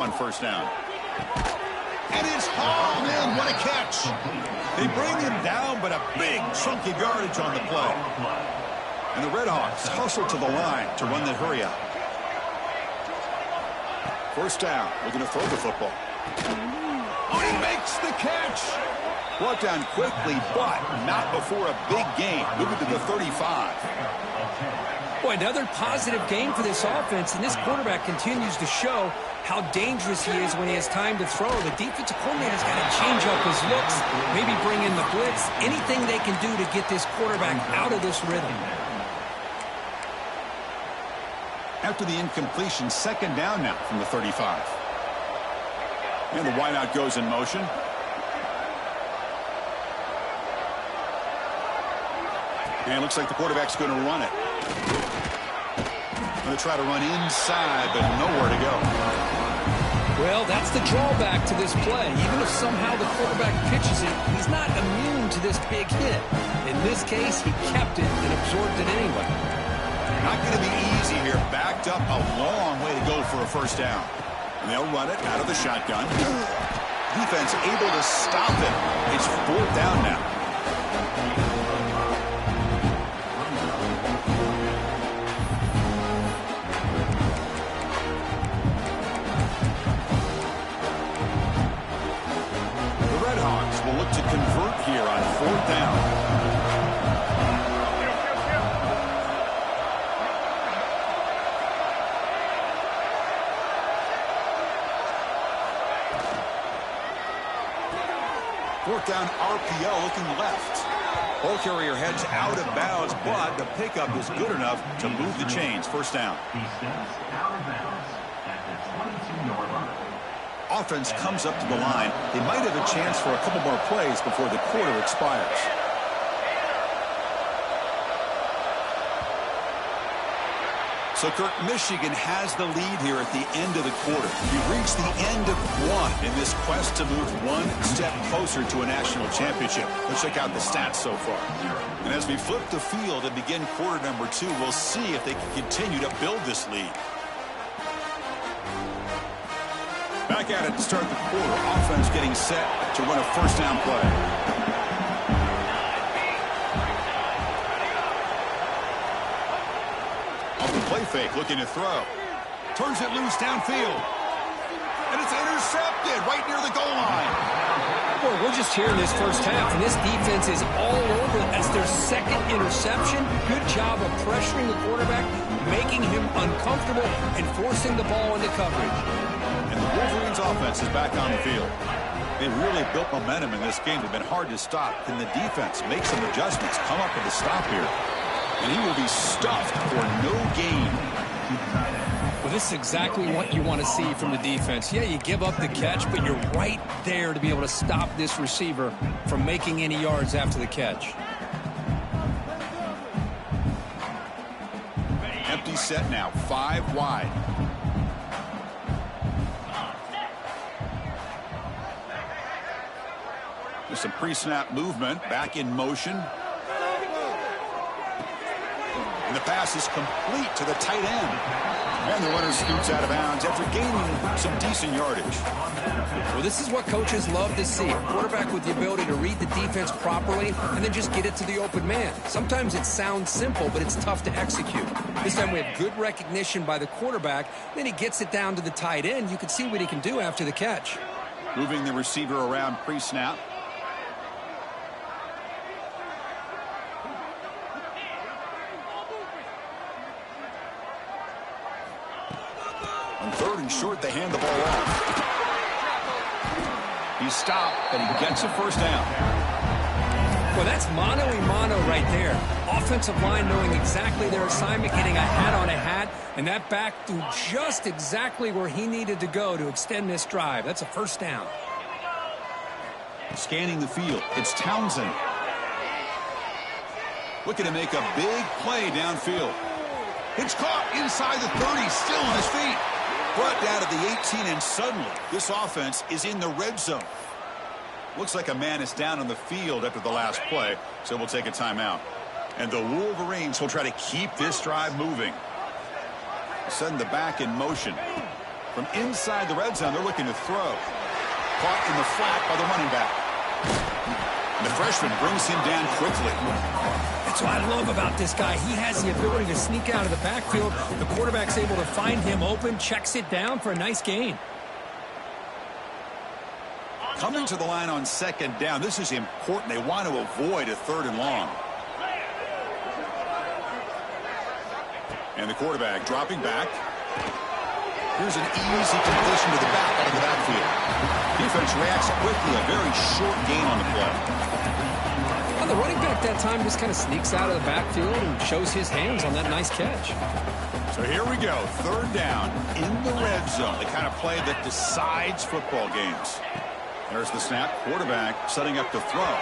on first down. And it's hauled in. What a catch. They bring him down, but a big chunk of yardage on the play. And the Redhawks hustle to the line to run the hurry out. First down. Looking to throw the football. Oh, he makes the catch. Brought down quickly, but not before a big gain. Moving to the 35. Boy, another positive game for this offense, and this quarterback continues to show how dangerous he is when he has time to throw. The defensive coordinator's got to change up his looks, maybe bring in the blitz, anything they can do to get this quarterback out of this rhythm. After the incompletion, second down now from the 35. And the wideout goes in motion. And it looks like the quarterback's going to run it. Going to try to run inside, but nowhere to go. Well, that's the drawback to this play. Even if somehow the quarterback pitches it, he's not immune to this big hit. In this case, he kept it and absorbed it anyway. Not going to be easy here. Backed up a long way to go for a first down. And they'll run it out of the shotgun. Defense able to stop it. It's fourth down now. The Redhawks will look to convert here on fourth down. Fourth down RPO looking left. Ball carrier heads out of bounds, but the pickup is good enough to move the chains. First down. He steps out of bounds at the 22-yard line. Offense comes up to the line. They might have a chance for a couple more plays before the quarter expires. So, Kirk, Michigan has the lead here at the end of the quarter. We've reached the end of one in this quest to move one step closer to a national championship. Let's check out the stats so far. And as we flip the field and begin quarter number 2, we'll see if they can continue to build this lead. Back at it to start the quarter. Offense getting set to run a first down play. Play fake, looking to throw. Turns it loose downfield. And it's intercepted right near the goal line. Boy, we're just here in this first half, and this defense is all over it. That's their second interception. Good job of pressuring the quarterback, making him uncomfortable, and forcing the ball into coverage. And the Wolverines' offense is back on the field. They've really built momentum in this game. They've been hard to stop. Can the defense make some adjustments, come up with a stop here? And he will be stuffed for no gain. Well, this is exactly what you want to see from the defense. Yeah, you give up the catch, but you're right there to be able to stop this receiver from making any yards after the catch. Empty set now, 5 wide. With some pre-snap movement, back in motion. And the pass is complete to the tight end. And the runner scoots out of bounds after gaining some decent yardage. Well, this is what coaches love to see. A quarterback with the ability to read the defense properly and then just get it to the open man. Sometimes it sounds simple, but it's tough to execute. This time we have good recognition by the quarterback. Then he gets it down to the tight end. You can see what he can do after the catch. Moving the receiver around pre-snap. On third and short, they hand the ball off. He's stopped, but he gets a first down. Well, that's mano-a-mano right there. Offensive line knowing exactly their assignment, getting a hat on a hat, and that back to just exactly where he needed to go to extend this drive. That's a first down. Scanning the field, it's Townsend. Looking to make a big play downfield. It's caught inside the 30, still on his feet. Brought down to the 18, and suddenly this offense is in the red zone. Looks like a man is down on the field after the last play, so we'll take a timeout. And the Wolverines will try to keep this drive moving. Send the back in motion. From inside the red zone, they're looking to throw. Caught in the flat by the running back. And the freshman brings him down quickly. That's what I love about this guy. He has the ability to sneak out of the backfield. The quarterback's able to find him open, checks it down for a nice gain. Coming to the line on second down, this is important. They want to avoid a 3rd and long. And the quarterback dropping back. Here's an easy completion to the back out of the backfield. Defense reacts quickly, a very short gain on the play. Well, the running back that time just kind of sneaks out of the backfield and shows his hands on that nice catch. So here we go, 3rd down in the red zone. The kind of play that decides football games. There's the snap, quarterback setting up to throw.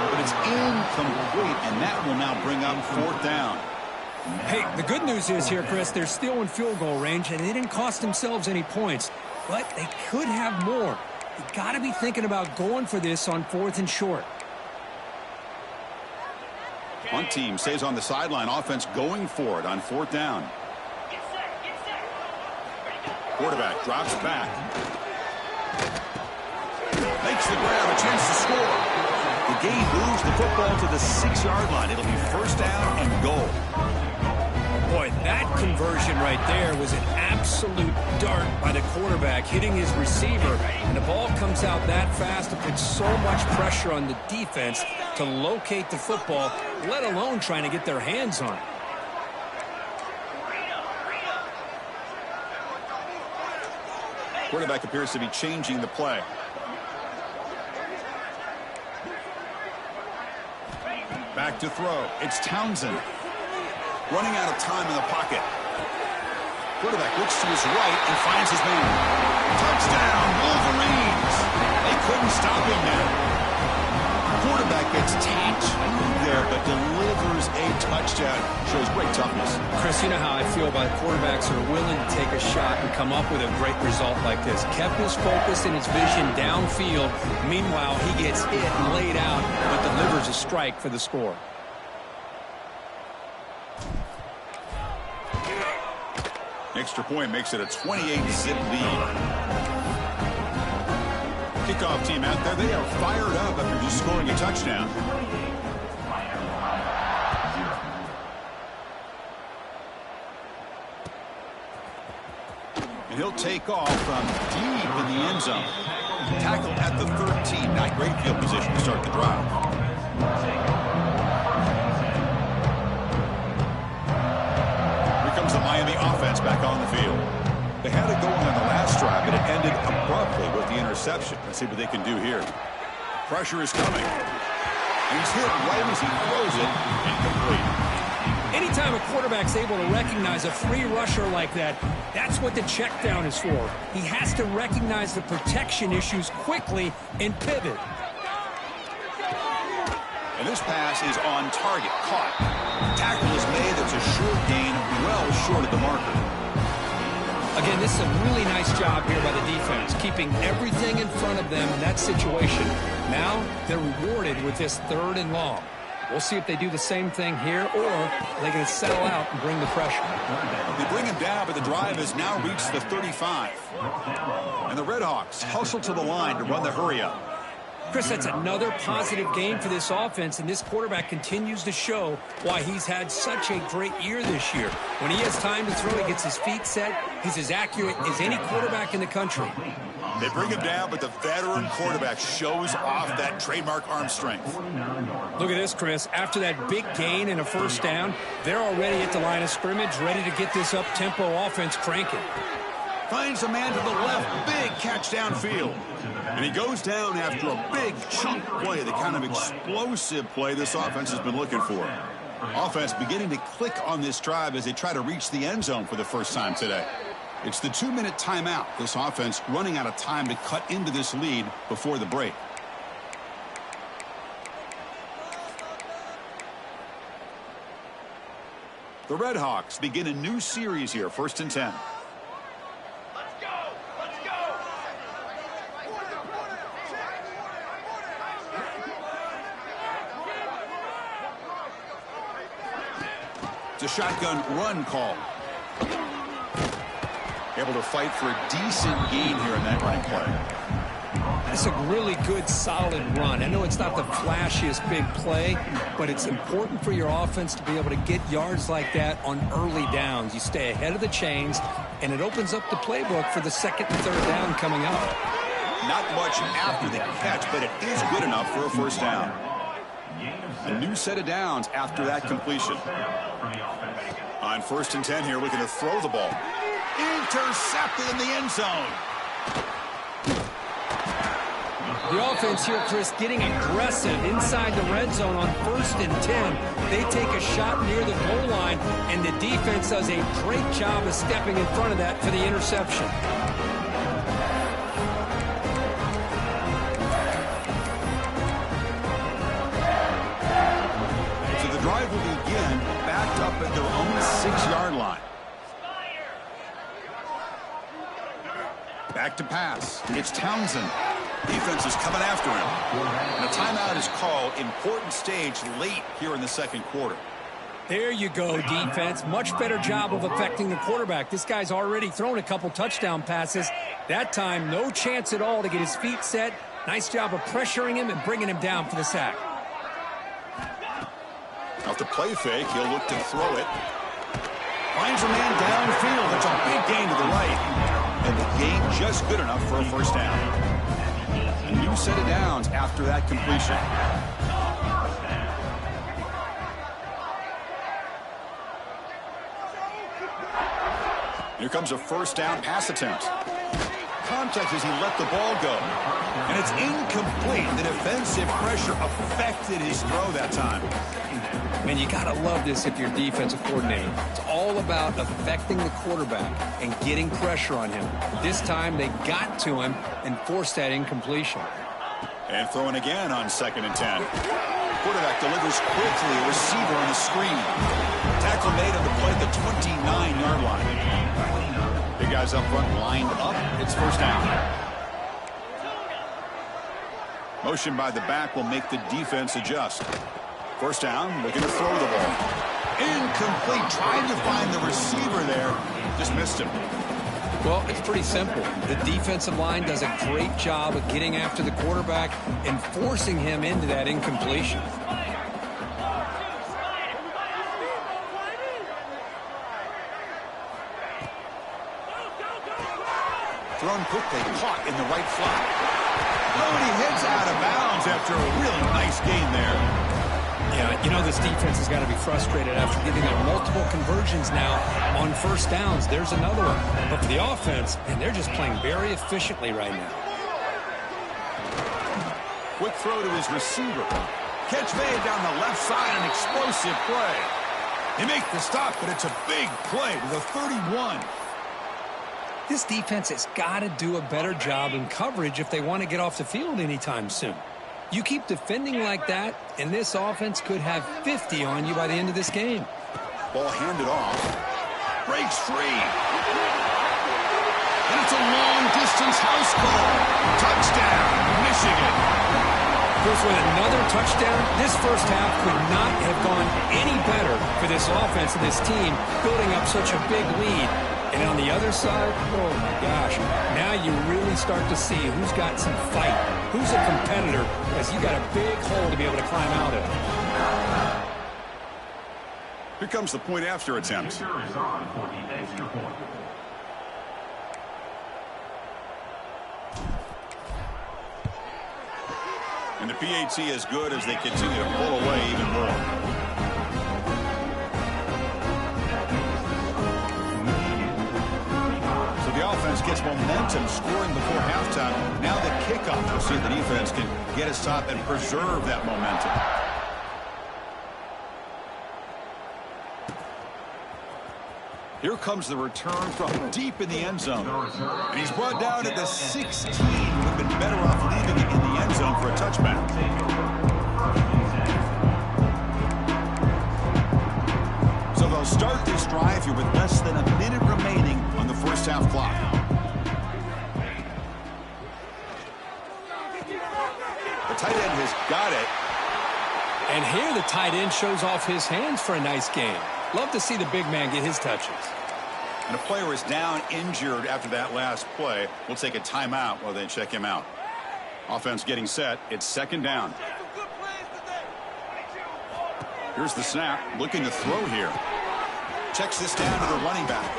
But it's incomplete, and that will now bring up 4th down. Hey, the good news is here, Chris, they're still in field goal range, and they didn't cost themselves any points. But they could have more. You got to be thinking about going for this on 4th and short. One team stays on the sideline, offense going for it on 4th down. Quarterback drops back. Makes the grab, a chance to score. The game moves the football to the 6-yard line. It'll be 1st down and goal. Boy, that conversion right there was an absolute dart by the quarterback hitting his receiver. And the ball comes out that fast to put so much pressure on the defense to locate the football, let alone trying to get their hands on it. Quarterback appears to be changing the play. Back to throw. It's Townsend. Running out of time in the pocket. Quarterback looks to his right and finds his man. Touchdown, Wolverines! They couldn't stop him now. Quarterback gets tapped there, but delivers a touchdown. Shows great toughness. Chris, you know how I feel about quarterbacks who are willing to take a shot and come up with a great result like this. Kept his focus and his vision downfield. Meanwhile, he gets hit and laid out, but delivers a strike for the score. Extra point makes it a 28-zip lead. Kickoff team out there, they are fired up after just scoring a touchdown. And he'll take off from deep in the end zone. Tackle at the 13. Not great field position to start the drive. The Miami offense back on the field. They had it going on the last drive, but it ended abruptly with the interception. Let's see what they can do here. Pressure is coming. And he's hit right as he throws it. Incomplete. Anytime a quarterback's able to recognize a free rusher like that, that's what the check down is for. He has to recognize the protection issues quickly and pivot. And this pass is on target. Caught. Tackle is made. That's a short gain, well short of the marker. Again, this is a really nice job here by the defense, keeping everything in front of them in that situation. Now they're rewarded with this 3rd and long. We'll see if they do the same thing here, or they're going to settle out and bring the pressure. They bring him down, but the drive has now reached the 35. And the Redhawks hustle to the line to run the hurry-up. Chris, that's another positive game for this offense, and this quarterback continues to show why he's had such a great year this year. When he has time to throw, he gets his feet set. He's as accurate as any quarterback in the country. They bring him down, but the veteran quarterback shows off that trademark arm strength. Look at this, Chris. After that big gain and a 1st down, they're already at the line of scrimmage, ready to get this up-tempo offense cranking. Finds a man to the left. Big catch downfield. And he goes down after a big chunk play, the kind of explosive play this offense has been looking for. Offense beginning to click on this drive as they try to reach the end zone for the first time today. It's the 2-minute timeout. This offense running out of time to cut into this lead before the break. The Redhawks begin a new series here, 1st and 10. It's a shotgun run call. Able to fight for a decent gain here in that running play. That's a really good, solid run. I know it's not the flashiest big play, but it's important for your offense to be able to get yards like that on early downs. You stay ahead of the chains, and it opens up the playbook for the second and third down coming up. Not much after the catch, but it is good enough for a first down. A new set of downs after that completion. On 1st and 10 here, looking to throw the ball. Intercepted in the end zone. The offense here, Chris, getting aggressive inside the red zone on 1st and 10. They take a shot near the goal line, and the defense does a great job of stepping in front of that for the interception. So the drive will begin backed up at their own 6-yard line. Back to pass. It's Townsend. Defense is coming after him. And a timeout is called. Important stage late here in the second quarter. There you go, defense. Much better job of affecting the quarterback. This guy's already thrown a couple touchdown passes. That time, no chance at all to get his feet set. Nice job of pressuring him and bringing him down for the sack. Off the play fake, he'll look to throw it. Finds a man downfield. It's a big gain to the right. And the gain just good enough for a first down. A new set of downs after that completion. Here comes a first down pass attempt. Contact as he let the ball go. And it's incomplete. The defensive pressure affected his throw that time. Man, you got to love this if you're defensive coordinator. It's all about affecting the quarterback and getting pressure on him. This time, they got to him and forced that incompletion. And throwing again on 2nd and 10. Quarterback delivers quickly, a receiver on the screen. Tackle made on the play at the 29-yard line. Big guys up front lined up. It's first down. Motion by the back will make the defense adjust. First down, looking to throw the ball. Incomplete, trying to find the receiver there. Just missed him. Well, it's pretty simple. The defensive line does a great job of getting after the quarterback and forcing him into that incompletion. Thrown quickly, caught in the right flat. Oh, and he heads out of bounds after a really nice gain there. Yeah, you know this defense has got to be frustrated after giving up multiple conversions now on first downs. There's another one. But for the offense, and they're just playing very efficiently right now. Quick throw to his receiver. Catch made down the left side, an explosive play. They make the stop, but it's a big play to the 31. This defense has got to do a better job in coverage if they want to get off the field anytime soon. You keep defending like that, and this offense could have 50 on you by the end of this game. Ball handed off. Breaks free. And it's a long-distance house call. Touchdown, Michigan. Chris, with another touchdown, this first half could not have gone any better for this offense and this team, building up such a big lead. And on the other side, oh my gosh, now you really start to see who's got some fight, who's a competitor, because you got a big hole to be able to climb out of. Here comes the point after attempt. And the PAT as good as they continue to pull away even more. The offense gets momentum scoring before halftime. Now the kickoff. We'll see if the defense can get a stop and preserve that momentum. Here comes the return from deep in the end zone. And he's brought down at the 16. Would have been better off leaving it in the end zone for a touchback. So they'll start this drive here with less than a minute remaining on the first half clock. The tight end has got it. And here the tight end shows off his hands for a nice game. Love to see the big man get his touches. And a player is down injured after that last play. We'll take a timeout while they check him out. Offense getting set. It's second down. Here's the snap. Looking to throw here. Checks this down to the running back.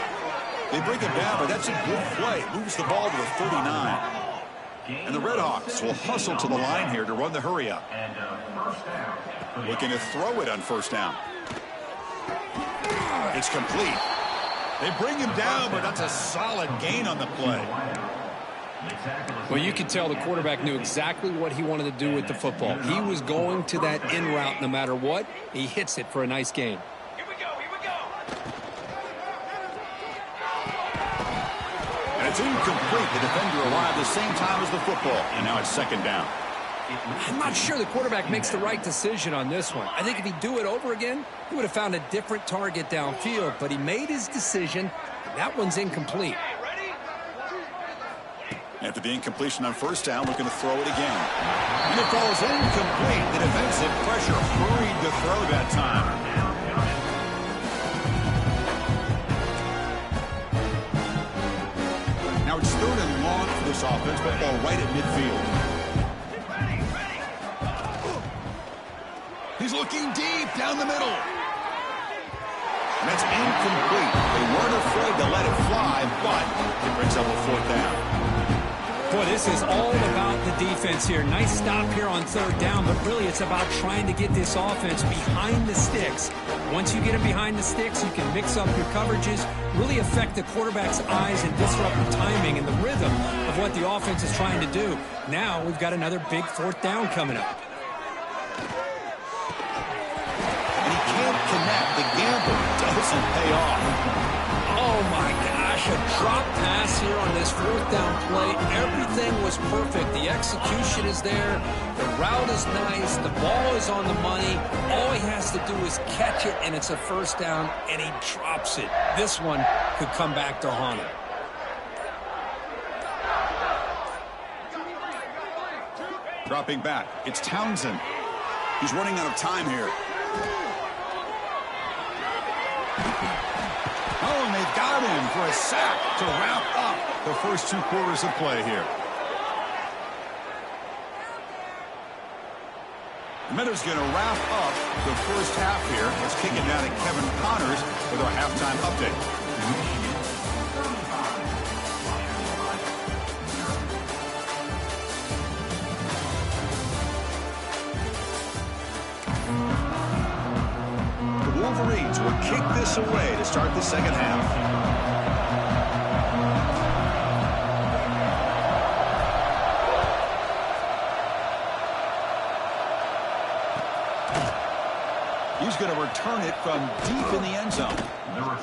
They bring him down, but that's a good play. Moves the ball to the 39. And the Redhawks will hustle to the line here to run the hurry up. Looking to throw it on first down. It's complete. They bring him down, but that's a solid gain on the play. Well, you could tell the quarterback knew exactly what he wanted to do with the football. He was going to that in route no matter what. He hits it for a nice gain. Here we go. And it's incomplete. The defender arrived the same time as the football. And now it's second down. I'm not sure the quarterback makes the right decision on this one. I think if he'd do it over again, he would have found a different target downfield. But he made his decision. That one's incomplete. After the incompletion on first down, looking to throw it again. And it falls incomplete. The defensive pressure hurried the throw that time. Now it's third and long for this offense, but ball right at midfield. He's looking deep down the middle. And that's incomplete. They weren't afraid to let it fly, but it brings up a fourth down. Boy, this is all about the defense here. Nice stop here on third down, but really it's about trying to get this offense behind the sticks. Once you get them behind the sticks, you can mix up your coverages, really affect the quarterback's eyes and disrupt the timing and the rhythm of what the offense is trying to do. Now we've got another big fourth down coming up. And he can't connect. The gamble doesn't pay off. Oh, my gosh, a drop pass here on this fourth down play. Everything was perfect. The execution is there. The route is nice. The ball is on the money. All he has to do is catch it, and it's a first down, and he drops it. This one could come back to haunt him. Dropping back. It's Townsend. He's running out of time here. Oh, and they've got him for a sack to wrap up the first two quarters of play here. The Miners going to wrap up the first half here. Let's kick it down to Kevin Connors with our halftime update. Wolverines will kick this away to start the second half. He's going to return it from deep in the end zone.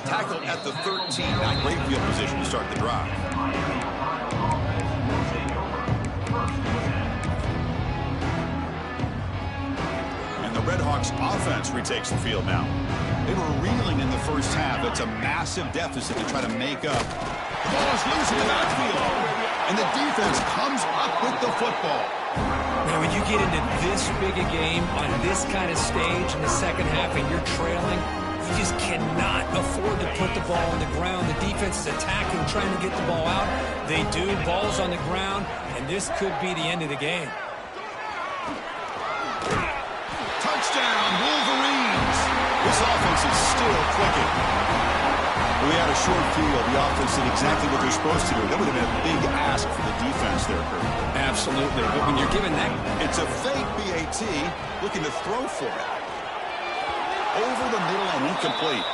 Tackled at the 13. Not great field position to start the drive. Redhawks offense retakes the field now. They were reeling in the first half. It's a massive deficit to try to make up. The ball is loose in the backfield. And the defense comes up with the football. Man, when you get into this big a game on this kind of stage in the second half and you're trailing, you just cannot afford to put the ball on the ground. The defense is attacking, trying to get the ball out. They do. Ball's on the ground, and this could be the end of the game. Touchdown, Wolverines. This offense is still clicking. We had a short field. The offense did exactly what they're supposed to do. That would have been a big ask for the defense there, Kurt. Absolutely. But when you're given that, it's a fake BAT looking to throw for it. Over the middle and incomplete.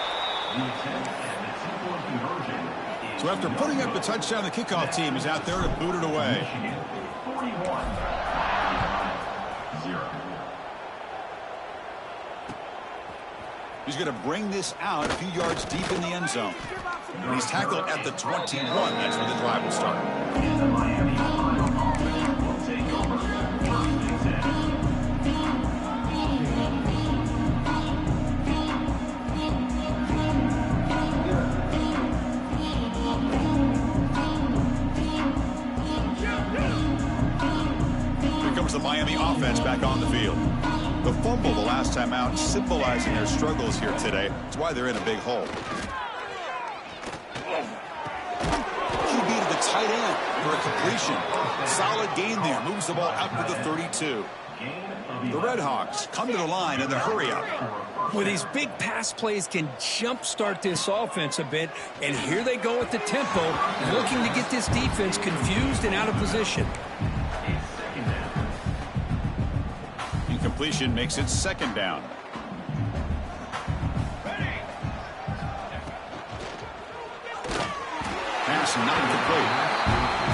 So after putting up the touchdown, the kickoff team is out there to boot it away. He's going to bring this out a few yards deep in the end zone. And he's tackled at the 21. That's where the drive will start. Here comes the Miami offense back on the field. The fumble the last time out, symbolizing their struggles here today. That's why they're in a big hole. tight end for a completion. Solid gain there. Moves the ball out to the 32. The Redhawks come to the line in the hurry-up. Well, these big pass plays can jumpstart this offense a bit, and here they go at the tempo, looking to get this defense confused and out of position. Incompletion makes it second down. Pass not complete.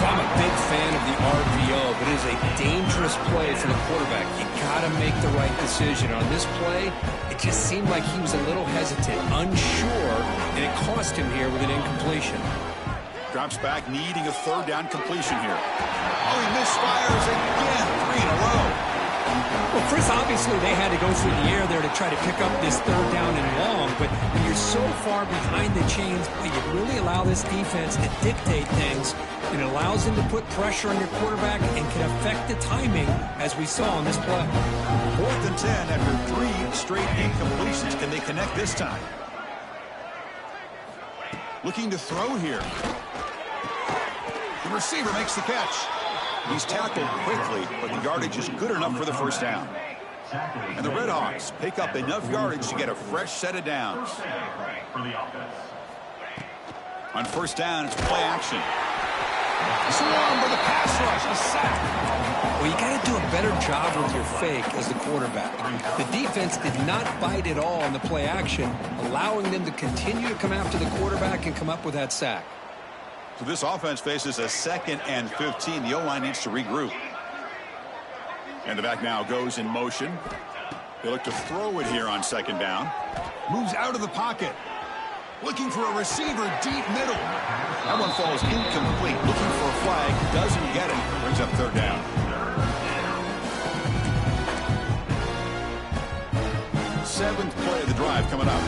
I'm a big fan of the RPO, but it is a dangerous play for the quarterback. You got to make the right decision. On this play, it just seemed like he was a little hesitant, unsure, and it cost him here with an incompletion. Drops back, needing a third down completion here. Oh, he misfires again. 3 in a row. Well, Chris, obviously they had to go through the air there to try to pick up this third down and long, but when you're so far behind the chains, you really allow this defense to dictate things. It allows them to put pressure on your quarterback and can affect the timing, as we saw on this play. 4th and 10 after 3 straight incompletions. Can they connect this time? Looking to throw here. The receiver makes the catch. He's tackled quickly, but the yardage is good enough for the first down. And the Redhawks pick up enough yardage to get a fresh set of downs. On first down, it's play action. Swarm with a pass rush, a sack. Well, you got to do a better job with your fake as the quarterback. The defense did not bite at all on the play action, allowing them to continue to come after the quarterback and come up with that sack. So this offense faces a 2nd and 15. The O-line needs to regroup. And the back now goes in motion. They look to throw it here on 2nd down. Moves out of the pocket. Looking for a receiver deep middle. That one falls incomplete. Looking for a flag. Doesn't get it. Brings up 3rd down. Seventh play of the drive coming up.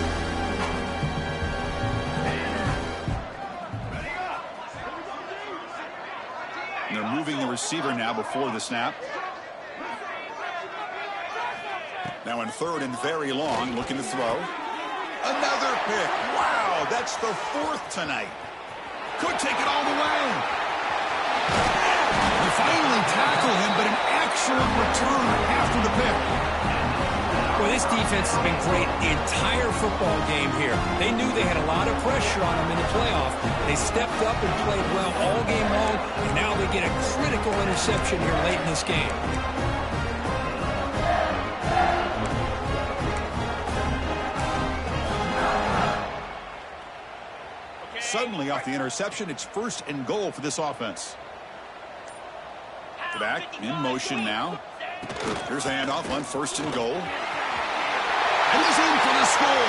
And they're moving the receiver now before the snap. Now in 3rd and very long, looking to throw. Another pick. Wow, that's the 4th tonight. Could take it all the way. They finally tackle him, but an excellent return after the pick. Well, this defense has been great the entire football game here. They knew they had a lot of pressure on them in the playoff. They stepped up and played well all game long, and now they get a critical interception here late in this game. Suddenly off the interception, it's 1st and goal for this offense. The back in motion now. Here's a handoff on 1st and goal. And he's in for the score.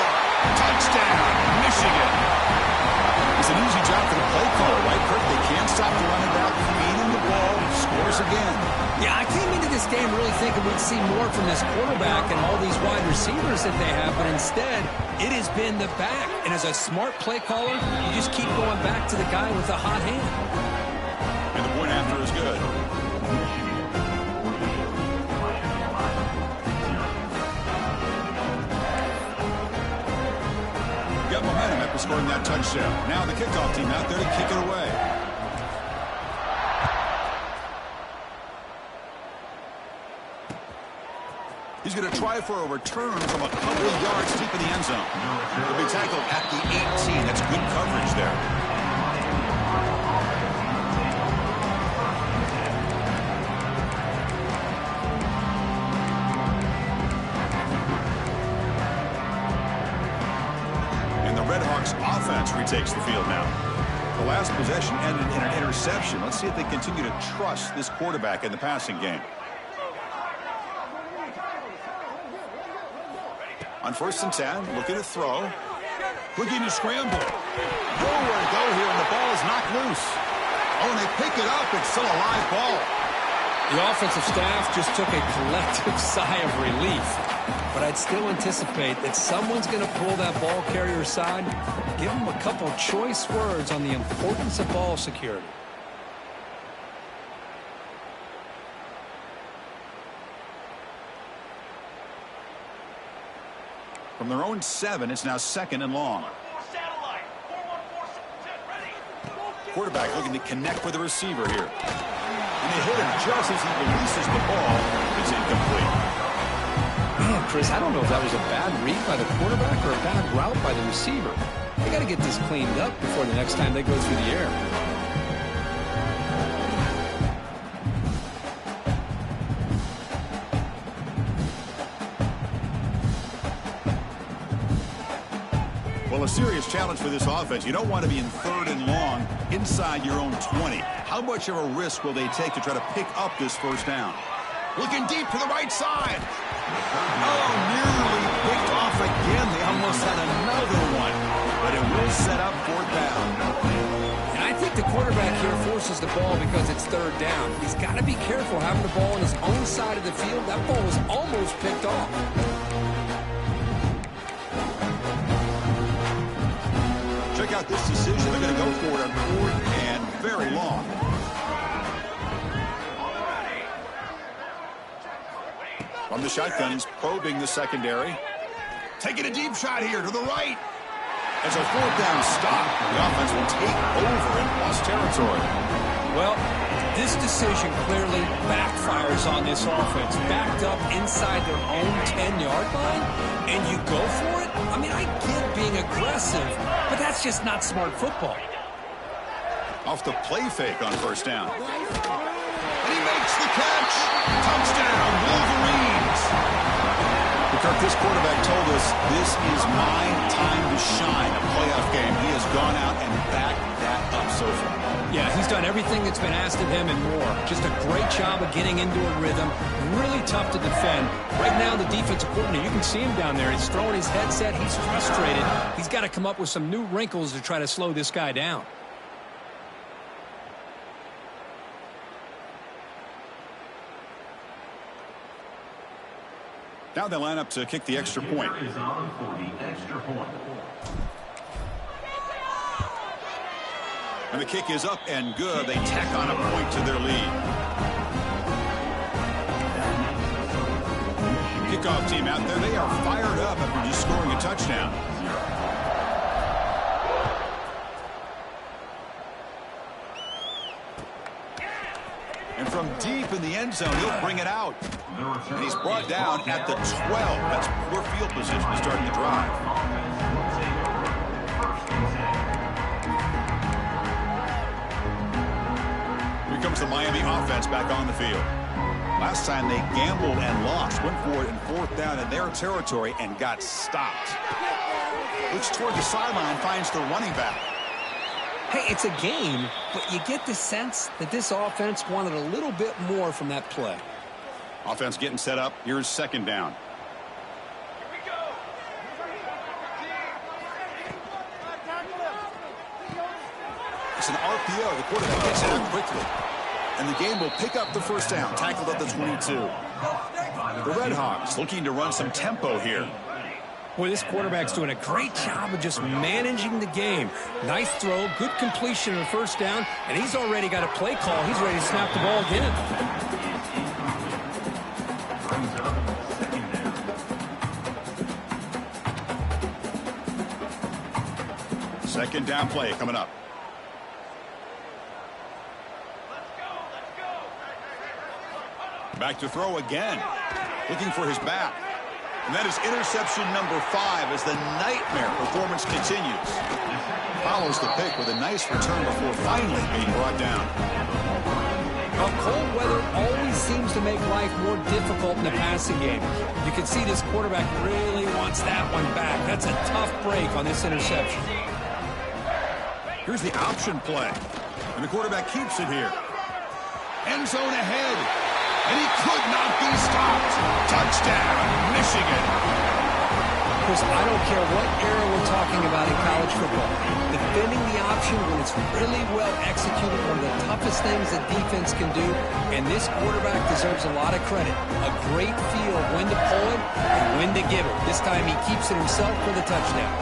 Touchdown, Michigan. It's an easy job for the play caller, right, Kirk? They can't stop the running back, feeding the ball, scores again. Yeah, I came into this game really thinking we'd see more from this quarterback and all these wide receivers that they have, but instead, it has been the back. And as a smart play caller, you just keep going back to the guy with the hot hand. And the point after is good. Got momentum after scoring that touchdown. Now the kickoff team out there to kick it away. He's going to try for a return from a couple of yards deep in the end zone. He'll be tackled at the 18. That's good coverage there. And the Redhawks offense retakes the field now. The last possession ended in an interception. Let's see if they continue to trust this quarterback in the passing game. On 1st and 10, looking to throw. Looking to scramble. Nowhere to go here, and the ball is knocked loose. Oh, and they pick it up. It's still a live ball. The offensive staff just took a collective sigh of relief. But I'd still anticipate that someone's going to pull that ball carrier aside, give him a couple choice words on the importance of ball security. From their own 7, it's now 2nd and long. Quarterback looking to connect with the receiver here. And they hit him just as he releases the ball. It's incomplete. Man, Chris, I don't know if that was a bad read by the quarterback or a bad route by the receiver. They got to get this cleaned up before the next time they go through the air. Well, a serious challenge for this offense. You don't want to be in 3rd and long inside your own 20. How much of a risk will they take to try to pick up this first down? Looking deep to the right side. Oh, nearly picked off again. They almost had another one. But it will set up 4th down. And I think the quarterback here forces the ball because it's 3rd down. He's got to be careful having the ball on his own side of the field. That ball was almost picked off. Check out this decision. They're going to go for it on 4th and very long. From the shotgun, he's probing the secondary. Taking a deep shot here to the right. As a 4th down stop, the offense will take over in lost territory. Well, this decision clearly backfires on this offense. Backed up inside their own 10-yard line, and you go for it? I mean, I get being aggressive, but that's just not smart football. Off the play fake on 1st down. And he makes the catch. Touchdown, Wolverines. Kirk, this quarterback told us this is my time to shine, a playoff game. He has gone out and backed that up so far. Yeah, he's done everything that's been asked of him and more. Just a great job of getting into a rhythm. Really tough to defend. Right now, the defensive coordinator, you can see him down there. He's throwing his headset. He's frustrated. He's got to come up with some new wrinkles to try to slow this guy down. Now they line up to kick the extra point. Is on for the extra point. And the kick is up and good. They tack on a point to their lead. Kickoff team out there. They are fired up after just scoring a touchdown. And from deep in the end zone, he'll bring it out. And he's brought down at the 12. That's poor field position to start the drive. Here comes the Miami offense back on the field. Last time they gambled and lost. Went for it in 4th down in their territory and got stopped. Looks toward the sideline, finds the running back. Hey, it's a game, but you get the sense that this offense wanted a little bit more from that play. Offense getting set up. Here's 2nd down. It's an RPO. The quarterback gets it out quickly. And the game will pick up the 1st down. Tackled at the 22. The Red Hawks looking to run some tempo here. Boy, this quarterback's doing a great job of just managing the game. Nice throw, good completion on the 1st down, and he's already got a play call. He's ready to snap the ball again. Second down play coming up. Back to throw again. Looking for his back. And that is interception number 5 as the nightmare performance continues. Follows the pick with a nice return before finally being brought down. Well, cold weather always seems to make life more difficult in the passing game. You can see this quarterback really wants that one back. That's a tough break on this interception. Here's the option play. And the quarterback keeps it here. End zone ahead. And he could not be stopped. Touchdown, Michigan. Chris, I don't care what era we're talking about in college football. Defending the option when it's really well executed, one of the toughest things that defense can do, and this quarterback deserves a lot of credit. A great feel of when to pull it and when to give it. This time he keeps it himself for the touchdown.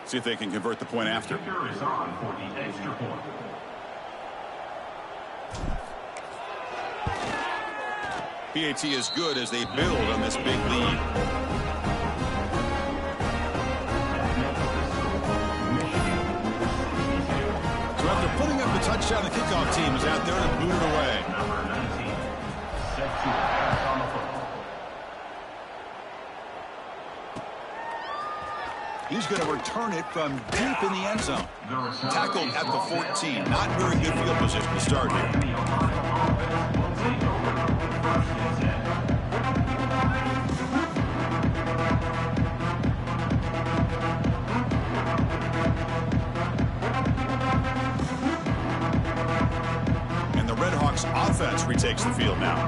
See if they can convert the point after. Kicker is on for the extra point. PAT is good as they build on this big lead. Putting up the touchdown, the kickoff team is out there and booted away. Number 19, set to pass on the football. He's going to return it from deep in the end zone. Tackled at the 14. Not very good field position to start here. The Ohio offense will take over first and 10. And the Redhawks offense retakes the field now.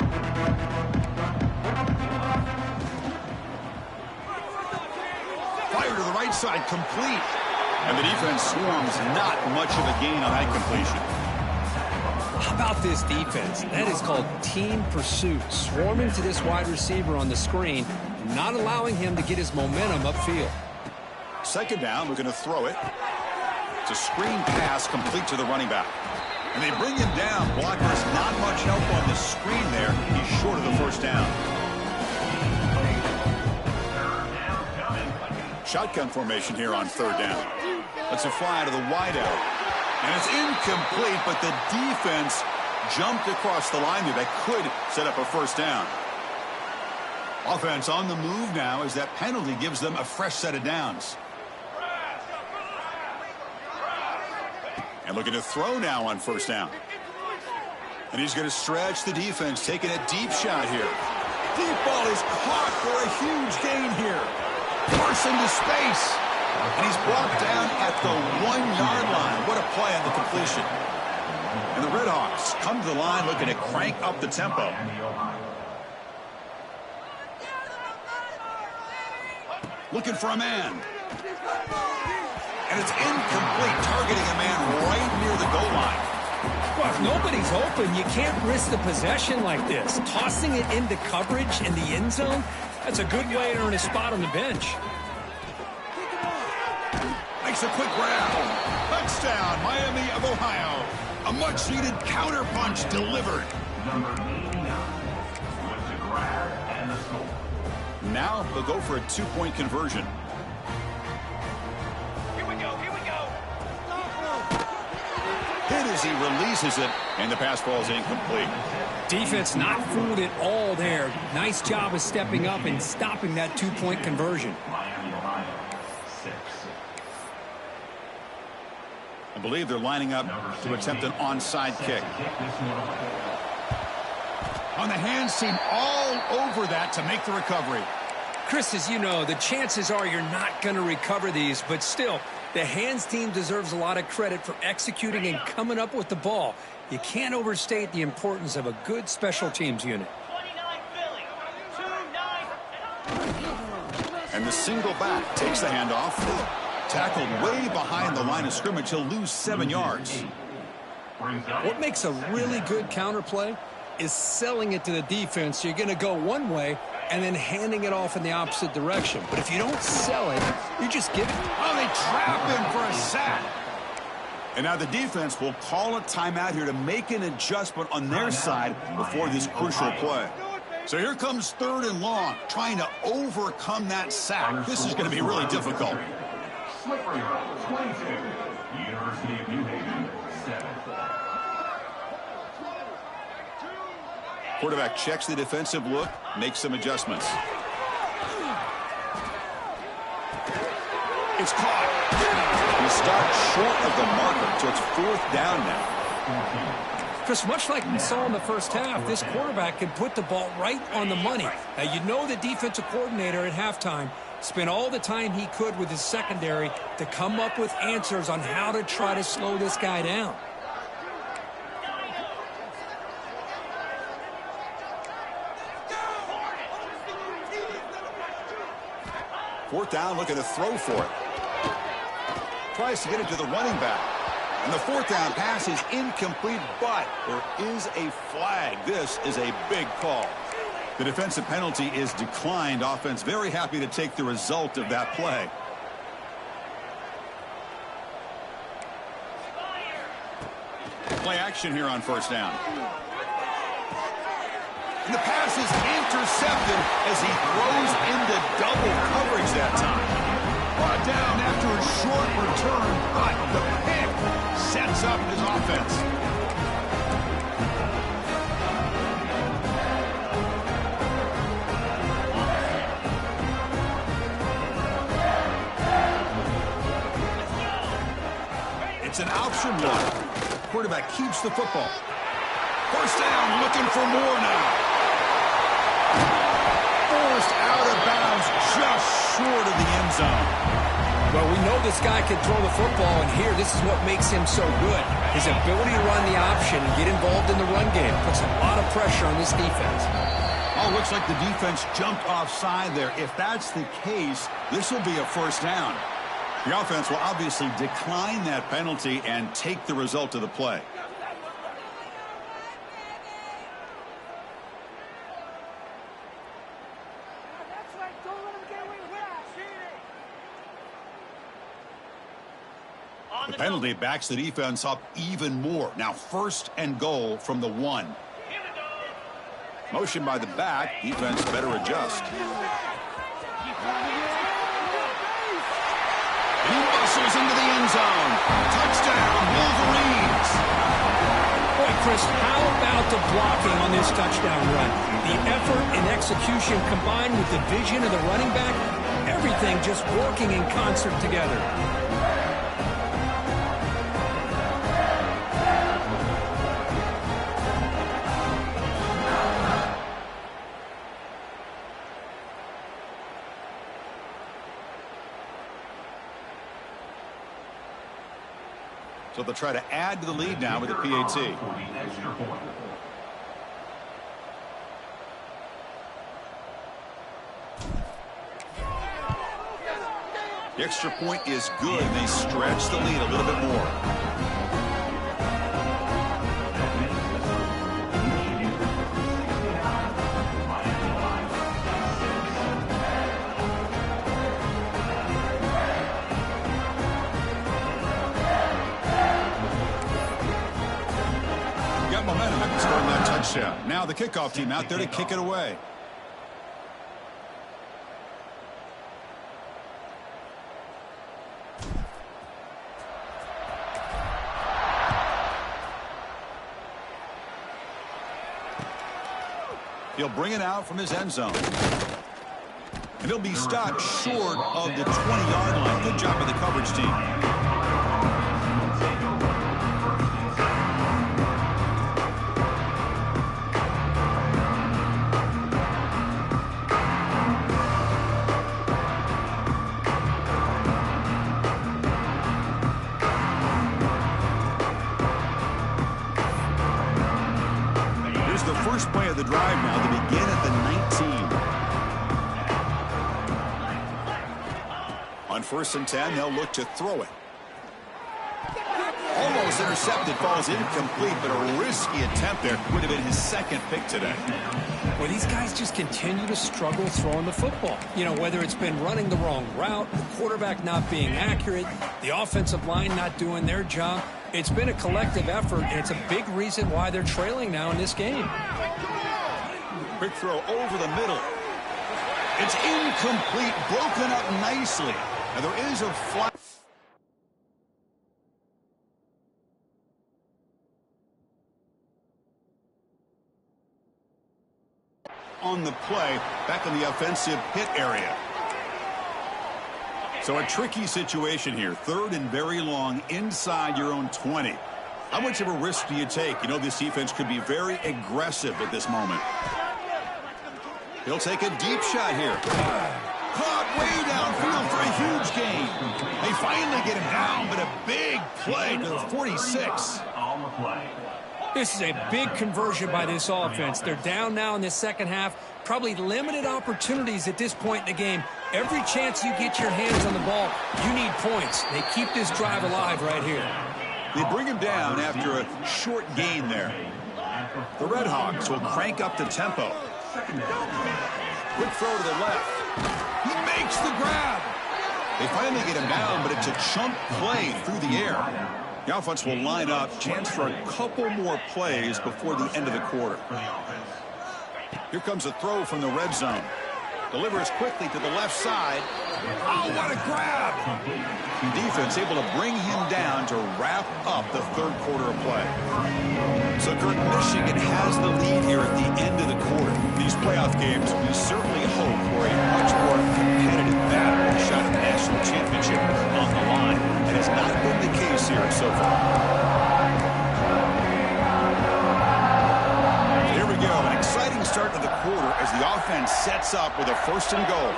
Fire to the right side, complete. And the defense swarms not much of a gain on that completion. How about this defense? That is called team pursuit. Swarming to this wide receiver on the screen, not allowing him to get his momentum upfield. Second down, we're going to throw it. It's a screen pass complete to the running back. And they bring him down. Blockers not much help on the screen there. He's short of the first down. Shotgun formation here on third down. Let's a fly to the wideout. And it's incomplete, but the defense jumped across the line there. That could set up a first down. Offense on the move now as that penalty gives them a fresh set of downs. And looking to throw now on first down. And he's going to stretch the defense, taking a deep shot here. Deep ball is caught for a huge gain here. Carson to space. And he's brought down at the 1-yard line. What a play on the completion. And the Redhawks come to the line looking to crank up the tempo. Looking for a man. And it's incomplete, targeting a man right near the goal line. Well, if nobody's open, you can't risk the possession like this. Tossing it into coverage in the end zone, that's a good way to earn a spot on the bench. Makes a quick grab. Touchdown, Miami of Ohio. A much-needed counterpunch delivered. Number 89 was the grab and the score. Now they'll go for a two-point conversion. Hit as he releases it, and the pass ball is incomplete. Defense not fooled at all there. Nice job of stepping up and stopping that two-point conversion. Miami, Ohio, 6. I believe they're lining up to attempt an onside kick. On the hands team all over that to make the recovery. Chris, as you know, the chances are you're not going to recover these, but still, the hands team deserves a lot of credit for executing and coming up with the ball. You can't overstate the importance of a good special teams unit. And the single back takes the handoff. Tackled way behind the line of scrimmage. He'll lose 7 yards. What makes a really good counterplay is selling it to the defense. You're going to go one way and then handing it off in the opposite direction. But if you don't sell it, you just give it. Oh, they trap him for a sack. And now the defense will call a timeout here to make an adjustment on their side before this crucial play. So here comes third and long, trying to overcome that sack. This is going to be really difficult. Slippery route, 22. University of New Haven, 7. Quarterback checks the defensive look, makes some adjustments. It's caught. He stopped short of the marker, so it's fourth down now. Chris, much like we saw in the first half, this quarterback can put the ball right on the money. Now, you know the defensive coordinator at halftime spent all the time he could with his secondary to come up with answers on how to try to slow this guy down. Fourth down, looking to throw for it. Tries to get it to the running back. And the fourth down pass is incomplete, but there is a flag. This is a big call. The defensive penalty is declined. Offense very happy to take the result of that play. Play action here on first down. And the pass is intercepted as he throws into double coverage that time. Brought down after a short return, but the pick sets up his offense. It's an option one. Quarterback keeps the football. First down, looking for more now. Forced out of bounds, just short of the end zone. Well, we know this guy can throw the football, and here, this is what makes him so good. His ability to run the option and get involved in the run game puts a lot of pressure on this defense. Oh, looks like the defense jumped offside there. If that's the case, this will be a first down. The offense will obviously decline that penalty and take the result of the play. The penalty backs the defense up even more. Now first and goal from the 1. Motion by the back. Defense better adjust. He muscles into the end zone. Touchdown, Wolverines. Boy, Chris, how about the blocking on this touchdown run? The effort and execution combined with the vision of the running back, everything just working in concert together. So they'll try to add to the lead now with a PAT. The extra point is good. They stretch the lead a little bit more. Momentum after scoring that touchdown. Now the kickoff team out there to kick it away. He'll bring it out from his end zone. And he'll be stopped short of the 20-yard line. Good job by the coverage team. First play of the drive now to begin at the 19. On 1st and 10, they'll look to throw it. Almost intercepted, falls incomplete, but a risky attempt there. Would have been his second pick today. Well, these guys just continue to struggle throwing the football. You know, whether it's been running the wrong route, the quarterback not being accurate, the offensive line not doing their job. It's been a collective effort, and it's a big reason why they're trailing now in this game. Quick throw over the middle. It's incomplete, broken up nicely. Now there is a flag on the play, back in the offensive pit area. So a tricky situation here. 3rd and very long inside your own 20. How much of a risk do you take? You know, this defense could be very aggressive at this moment. He'll take a deep shot here. Caught way downfield for a huge gain. They finally get him down, but a big play to the 46. On the play. This is a big conversion by this offense. They're down now in the second half. Probably limited opportunities at this point in the game. Every chance you get your hands on the ball, you need points. They keep this drive alive right here. They bring him down after a short gain there. The Red Hawks will crank up the tempo. Quick throw to the left. He makes the grab. They finally get him down, but it's a chunk play through the air. The offense will line up. Chance for a couple more plays before the end of the quarter. Here comes a throw from the red zone. Delivers quickly to the left side. Oh, what a grab! Defense able to bring him down to wrap up the third quarter of play. So, Kirk, Michigan has the lead here at the end of the quarter. These playoff games, we certainly hope for a much more competitive battle, a shot at the national championship on the line. That has not been the case here so far. Here we go, an exciting start to the quarter as the offense sets up with a 1st and goal.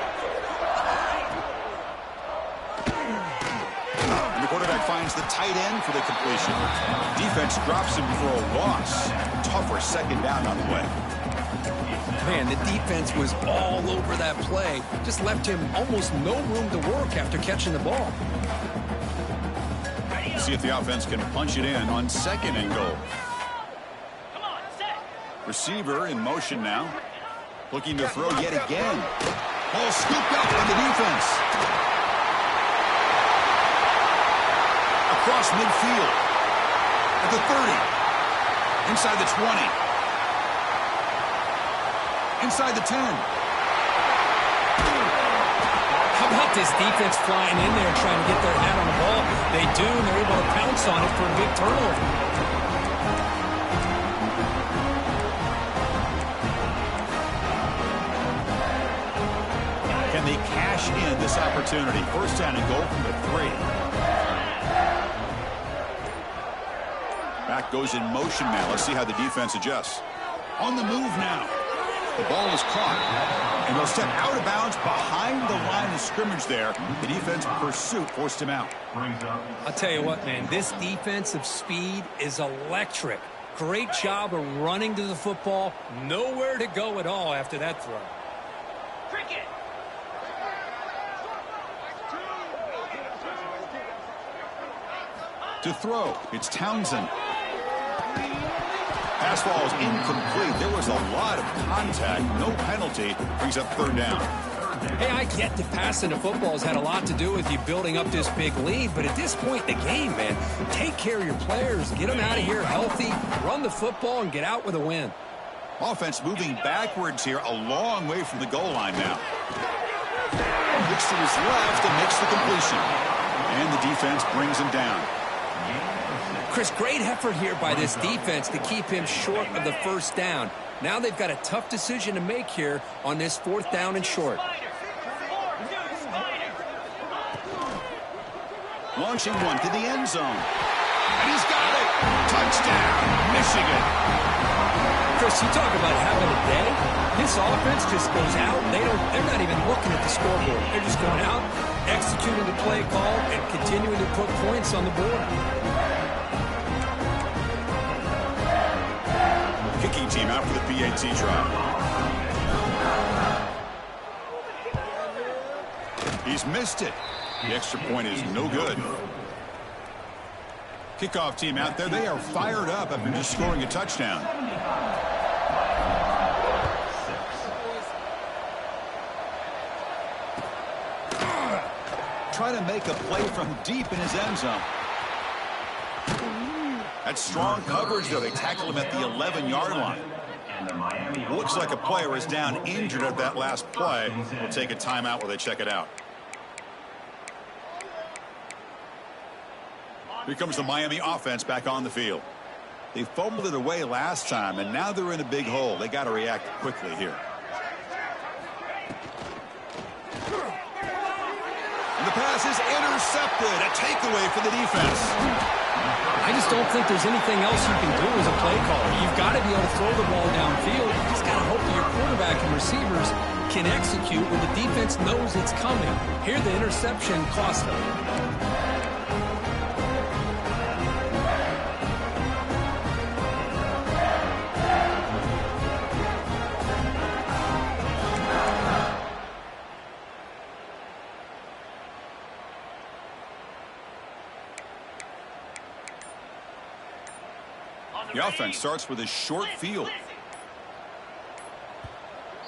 And the quarterback finds the tight end for the completion. Defense drops him for a loss. Tougher 2nd down on the way. Man, the defense was all over that play. Just left him almost no room to work after catching the ball. See if the offense can punch it in on 2nd and goal. Receiver in motion now. Looking to throw yet again. Ball scooped up by the defense. Across midfield. At the 30. Inside the 20. Inside the 10. How about this defense flying in there trying to get their hat on the ball? They do, and they're able to pounce on it for a big turnover. Can they cash in this opportunity? 1st down and goal from the 3. Back goes in motion now. Let's see how the defense adjusts. On the move now. The ball is caught. And he'll step out of bounds behind the line of scrimmage there. The defense pursuit forced him out. I'll tell you what, man, this defensive speed is electric. Great job of running to the football. Nowhere to go at all after that throw. To throw, it's Townsend. Pass ball is incomplete. There was a lot of contact. No penalty. Brings up 3rd down. Hey, I get that passing the football has had a lot to do with you building up this big lead, but at this point in the game, man, take care of your players. Get them out of here healthy, run the football, and get out with a win. Offense moving backwards here, a long way from the goal line now. Looks to his left and makes the completion. And the defense brings him down. Chris, great effort here by this defense to keep him short of the 1st down. Now they've got a tough decision to make here on this 4th down and short. Launching one to the end zone. And he's got it. Touchdown, Michigan. Chris, you talk about having a day. This offense just goes out. They're not even looking at the scoreboard. They're just going out, executing the play call, and continuing to put points on the board. Kicking team out for the PAT try. He's missed it. The extra point is no good. Kickoff team out there. They are fired up after just scoring a touchdown. Try to make a play from deep in his end zone. That's strong coverage, though. They tackle him at the 11-yard line. Looks like a player is down injured at that last play. We'll take a timeout while they check it out. Here comes the Miami offense back on the field. They fumbled it away last time, and now they're in a big hole. They got to react quickly here. And the pass is intercepted. A takeaway for the defense. I just don't think there's anything else you can do as a play caller. You've got to be able to throw the ball downfield. You just got to hope that your quarterback and receivers can execute when the defense knows it's coming. Here, the interception cost them. The offense starts with a short field.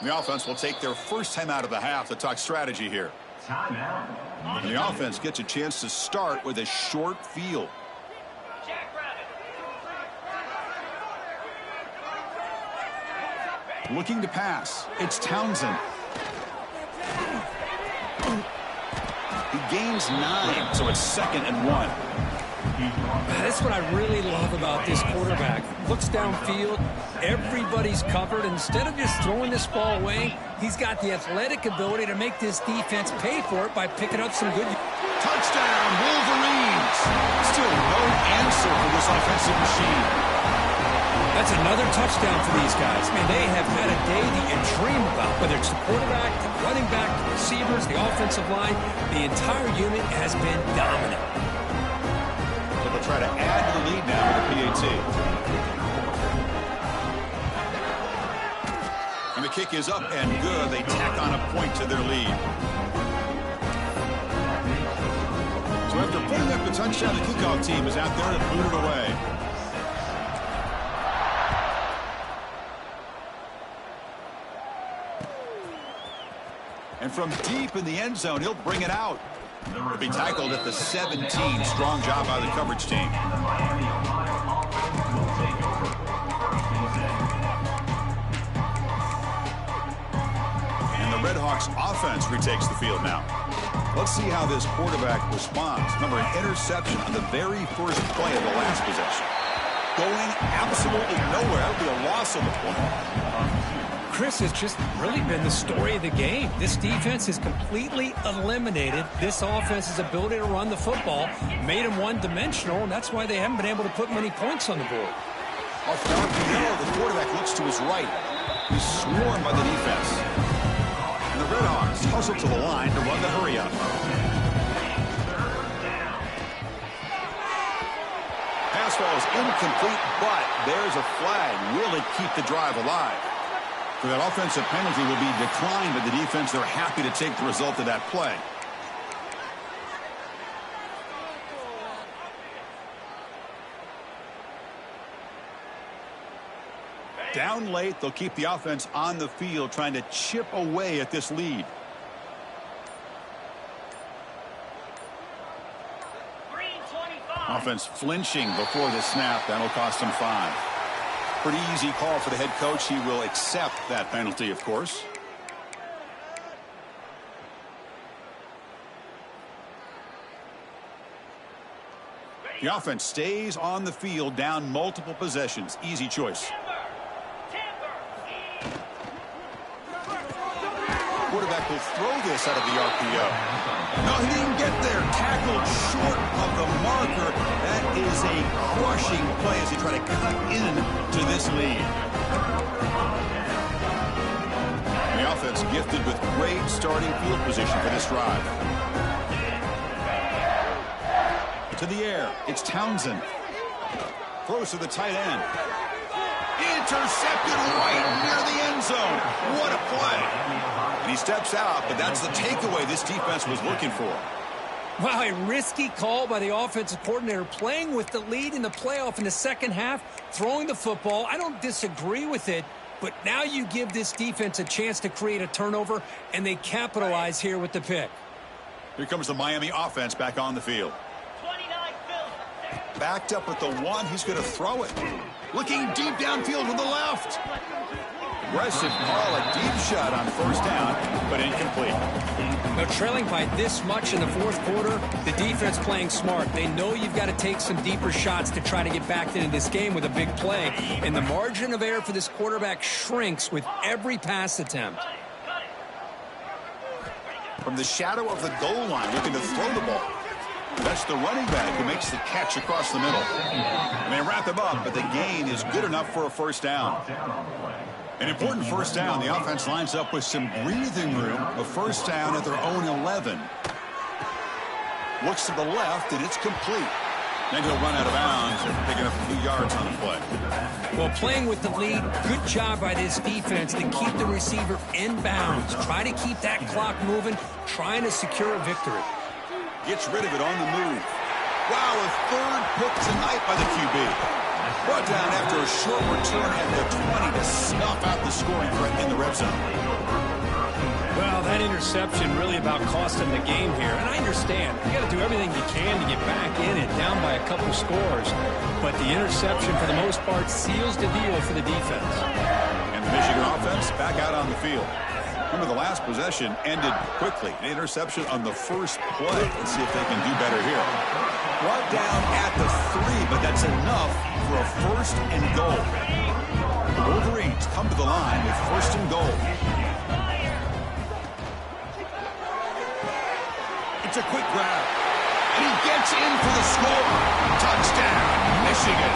The offense will take their first time out of the half to talk strategy here. And the offense gets a chance to start with a short field. Looking to pass. It's Townsend. gains 9, so it's 2nd and 1. That's what I really love about this quarterback. Looks downfield, everybody's covered. Instead of just throwing this ball away, he's got the athletic ability to make this defense pay for it by picking up some good. Touchdown, Wolverines! Still no answer for this offensive machine. That's another touchdown for these guys. Man, they have had a day that you dream about, whether it's the quarterback, the running back, the receivers, the offensive line. The entire unit has been dominant. They'll try to add to the lead now with the PAT. And the kick is up and good. They tack on a point to their lead. So after putting up the touchdown, the kickoff team is out there to boot it away. And from deep in the end zone, he'll bring it out. He'll be tackled at the 17. Strong job by the coverage team. And the Redhawks offense retakes the field now. Let's see how this quarterback responds. Remember, an interception on the very first play of the last possession. Going absolutely nowhere. That'll be a loss of the point. Chris, has just really been the story of the game. This defense has completely eliminated this offense's ability to run the football, made them one-dimensional, and that's why they haven't been able to put many points on the board. Off the RPO, the quarterback looks to his right. He's swarmed by the defense. And the Redhawks hustle to the line to run the hurry-up. Pass ball is incomplete, but there's a flag. Will it keep the drive alive? For that offensive penalty will be declined by the defense. They're happy to take the result of that play. Down late, they'll keep the offense on the field trying to chip away at this lead. Offense flinching before the snap. That'll cost him 5. Pretty easy call for the head coach. He will accept that penalty, of course. The offense stays on the field, down multiple possessions. Easy choice. Quarterback will throw this out of the RPO. No, he didn't get there. Tackled short of the marker. That is a crushing play as he try to cut in to this lead. The offense gifted with great starting field position for this drive. To the air, it's Townsend. Throws to the tight end. Intercepted right near the end zone. What a play. And he steps out, but that's the takeaway this defense was looking for. Wow, a risky call by the offensive coordinator, playing with the lead in the playoff in the second half, throwing the football. I don't disagree with it, but now you give this defense a chance to create a turnover, and they capitalize here with the pick. Here comes the Miami offense back on the field. Backed up at the 1, he's going to throw it. Looking deep downfield to the left. Aggressive call, a deep shot on first down, but incomplete. Now, trailing by this much in the fourth quarter, the defense playing smart. They know you've got to take some deeper shots to try to get back into this game with a big play. And the margin of error for this quarterback shrinks with every pass attempt. From the shadow of the goal line, looking to throw the ball. That's the running back who makes the catch across the middle. And they wrap him up, but the gain is good enough for a first down. An important first down. The offense lines up with some breathing room. A first down at their own 11. Looks to the left, and it's complete. Then he'll run out of bounds after picking up a few yards on the play. Well, playing with the lead, good job by this defense to keep the receiver in bounds. Try to keep that clock moving, trying to secure a victory. Gets rid of it on the move. Wow, a third pick tonight by the QB. Brought down after a short return at the 20 to snuff out the scoring threat in the red zone. Well, that interception really about cost them the game here. And I understand. You got to do everything you can to get back in it, down by a couple scores. But the interception, for the most part, seals the deal for the defense. And the Michigan offense back out on the field. Remember, the last possession ended quickly. An interception on the first play. Let's see if they can do better here. Brought down at the 3, but that's enough for a 1st and goal. The Wolverines come to the line with 1st and goal. It's a quick grab. And he gets in for the score. Touchdown, Michigan.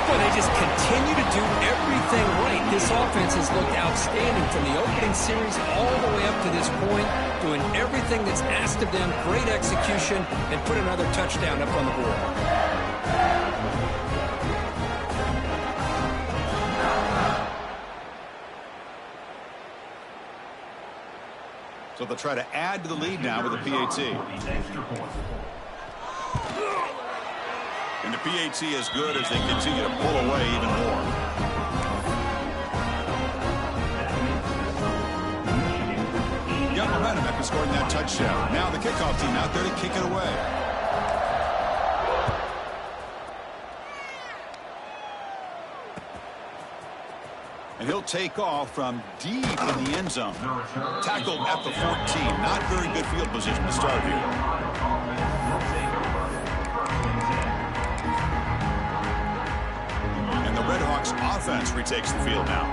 Well, they just continue to do everything right. This offense has looked outstanding from the opening series all the way up to this point, doing everything that's asked of them, great execution, and put another touchdown up on the board. So they'll try to add to the lead now with a PAT. And the PAT is good as they continue to pull away even more. Got momentum after scoring that touchdown. Now the kickoff team out there to kick it away. And he'll take off from deep in the end zone. Tackled at the 14. Not very good field position to start here. Redhawks offense retakes the field now.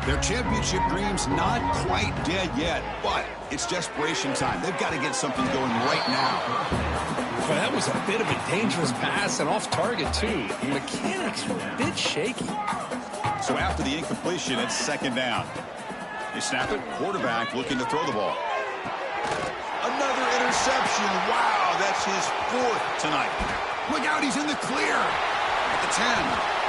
Their championship dreams not quite dead yet, but it's desperation time. They've got to get something going right now. Well, that was a bit of a dangerous pass and off target, too. The mechanics were a bit shaky. So after the incompletion, it's 2nd down. They snap it. Quarterback looking to throw the ball. Another interception. Wow, that's his 4th tonight. Look out, he's in the clear at the 10.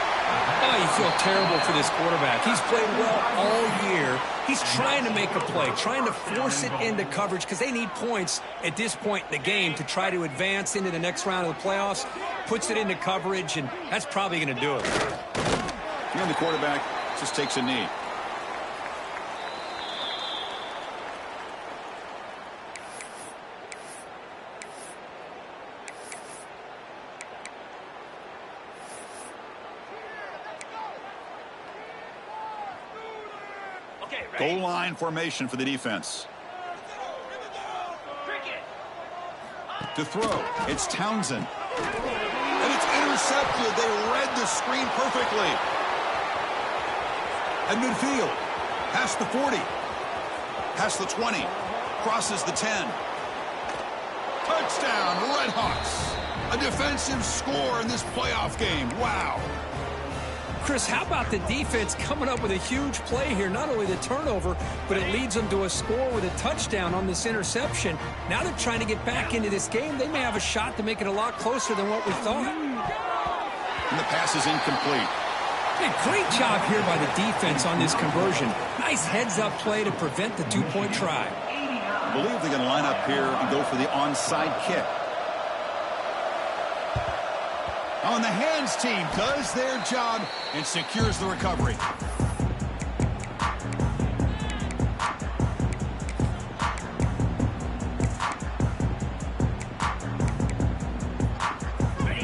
Oh, you feel terrible for this quarterback. He's played well all year. He's trying to make a play, trying to force it into coverage because they need points at this point in the game to try to advance into the next round of the playoffs. Puts it into coverage, and that's probably going to do it. And the quarterback just takes a knee. Goal line formation for the defense. To throw, it's Townsend. And it's intercepted. They read the screen perfectly. At midfield, past the 40, past the 20, crosses the 10. Touchdown, Redhawks. A defensive score in this playoff game. Wow. Chris, how about the defense coming up with a huge play here? Not only the turnover, but it leads them to a score with a touchdown on this interception. Now they're trying to get back into this game. They may have a shot to make it a lot closer than what we thought. And the pass is incomplete. Hey, great job here by the defense on this conversion. Nice heads-up play to prevent the 2-point try. I believe they're going to line up here and go for the onside kick. On the hands team does their job and secures the recovery.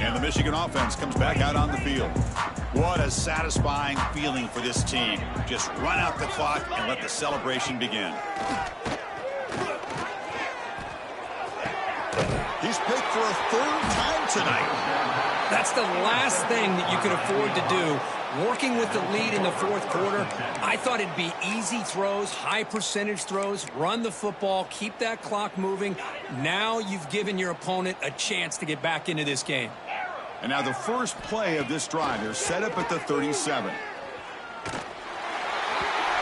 And the Michigan offense comes back out on the field. What a satisfying feeling for this team. Just run out the clock and let the celebration begin. He's picked for a 3rd time tonight. That's the last thing that you could afford to do. Working with the lead in the 4th quarter, I thought it'd be easy throws, high percentage throws, run the football, keep that clock moving. Now you've given your opponent a chance to get back into this game. And now the first play of this drive, they're set up at the 37.